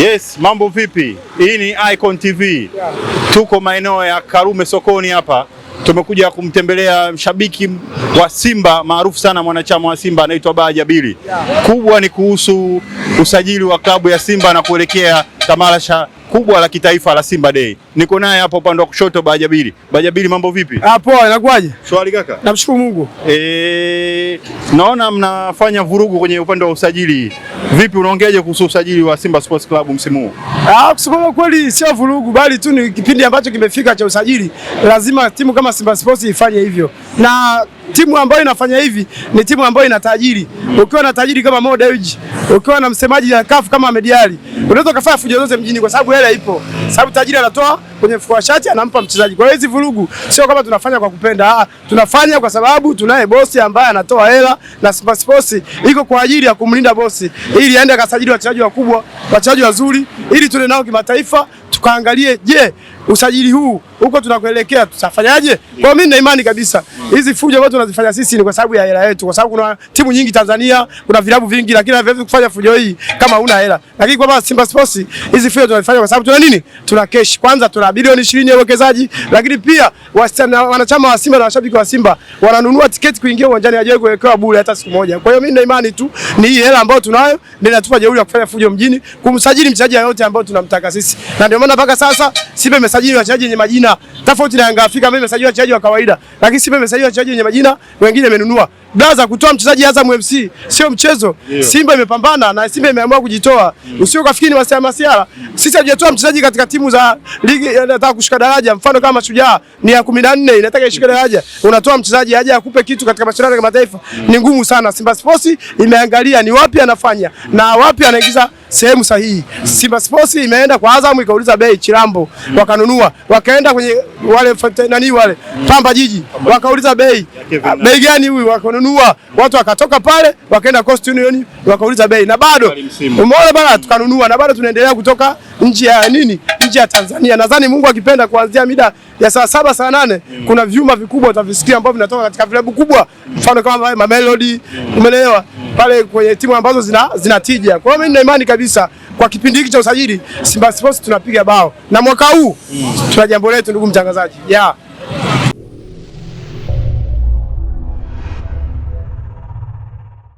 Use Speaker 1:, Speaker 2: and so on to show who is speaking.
Speaker 1: Yes, mambo vipi? Hii ni Icon TV. Tuko maeneo ya Karume sokoni hapa. Tumekuja kumtembelea mshabiki wa Simba maarufu sana, mwanachama wa Simba anaitwa Bajabili. Kubwa ni kuhusu usajili wa klabu ya Simba na kuelekea tamasha kubwa la kitaifa la Simba Day. Niko naye hapo upande wa kushoto Bajabili. Bajabili, mambo vipi?
Speaker 2: Poa, inakuaje?
Speaker 1: Shwari kaka.
Speaker 2: Namshukuru Mungu.
Speaker 1: Naona mnafanya vurugu kwenye upande wa usajili. Vipi, unaongeaje kuhusu usajili wa Simba Sports Club msimu huu?
Speaker 2: Kusema kweli sio vurugu, bali tu ni kipindi ambacho kimefika cha usajili. Lazima timu kama Simba Sports ifanye hivyo. Na timu ambayo inafanya hivi ni timu ambayo ina tajiri. Ukiwa na tajiri kama Mo Dewji, ukiwa na msemaji wa CAF kama Ahmed Ally, unaweza kufanya fujo zote mjini kwa sababu hela ipo. Sababu tajiri anatoa kwenye mfuko wa shati anampa mchezaji. Kwa hiyo hizi vurugu sio kama tunafanya kwa kupenda. Tunafanya kwa sababu tunaye bosi ambaye anatoa hela, na Simba Sports iko kwa ajili ya kumlinda bosi ili aende akasajili wachezaji wakubwa, wachezaji wazuri ili tule nao kimataifa, tukaangalie je, usajili huu huko tunakoelekea tutafanyaje? Kwa mimi nina imani kabisa hizi fujo ambazo tunazifanya sisi ni kwa sababu ya hela yetu, kwa sababu kuna timu nyingi Tanzania, kuna vilabu vingi, lakini haviwezi kufanya fujo hii kama huna hela. Lakini kwa Simba Sports hizi fujo tunazifanya kwa sababu tuna nini? Tuna cash. Kwanza tuna bilioni 20 ya uwekezaji, lakini pia wanachama wa Simba na washabiki wa Simba wananunua tiketi kuingia uwanjani, hajawahi kuwekewa bure hata siku moja. Kwa hiyo mimi nina imani tu ni hii hela ambayo tunayo ndio inatupa jeuri ya kufanya fujo mjini, kumsajili mchezaji yote ambaye tunamtaka sisi. Na ndio maana mpaka sasa Simba imesajili wachezaji wenye majina tofauti na Yanga Afrika. Mimi nimesajili wachezaji wa kawaida, lakini Simba imesajili wachezaji wenye majina, wengine imenunua. Daza kutoa mchezaji Azam FC sio mchezo. Simba imepambana na Simba imeamua kujitoa. Usio kafikiri ni masiara. Sisi hatujatoa mchezaji katika timu za ligi inataka kushika daraja, mfano kama Shujaa ni ya 14 inataka ishike daraja. Unatoa mchezaji aje akupe kitu katika mashindano ya kimataifa, ni ngumu sana. Simba Sports imeangalia ni wapi anafanya na wapi anaingiza sehemu sahihi. Simba Sports imeenda kwa Azam ikauliza bei Chilambo, wakanunua. Wakaenda kwenye wale wale Pamba Jiji, wakauliza bei gani huyu, wakanunua. Watu wakatoka pale wakaenda Coast Union wakauliza bei, na bado umeona bana, tukanunua na bado tunaendelea kutoka nje ya nje ya Tanzania. Nadhani Mungu akipenda kuanzia mida ya saa 7 saa 8 kuna vyuma vikubwa utavisikia ambavyo vinatoka katika vilabu kubwa, mfano kama Mamelodi, umeelewa, pale kwenye timu ambazo zina tija. Kwa hiyo mimi nina imani kabisa kwa kipindi hiki cha usajili Simba Sports tunapiga bao, na mwaka huu tuna jambo letu, ndugu mtangazaji.